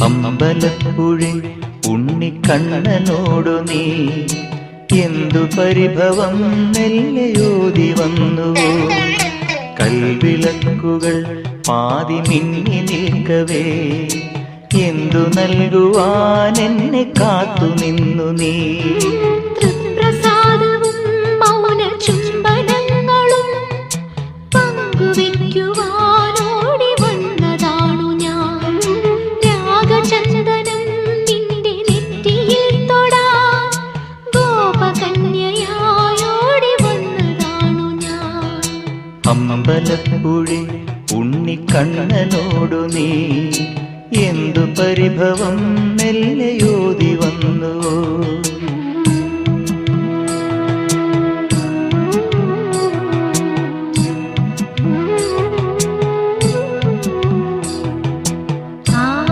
അമ്പലപ്പുഴി ഉണ്ണിക്കണ്ണനോടു നീ എന്തു പരിഭവം മെല്ലയോതി വന്നുവോ? കൽവിളക്കുകൾ പാതി മിന്നി നിൽക്കവേ എന്തു നൽകുവാൻ എന്നെ കാത്തു നിന്നു നീ? തൃപ്രസാദവും മൗന ചുംബനങ്ങളും പങ്കുവയ്ക്കുവാനോടി വന്നതാണു ഞാൻ. രാഗചന്ദനം നിന്റെ നെറ്റിയിൽ തൊടാൻ ഗോപകന്യയായോടി വന്നതാണു ഞാൻ. അമ്പലപ്പുഴി ഉണ്ണിക്കണ്ണനോടു നീ എന്തു പരിഭവം മെല്ലയോ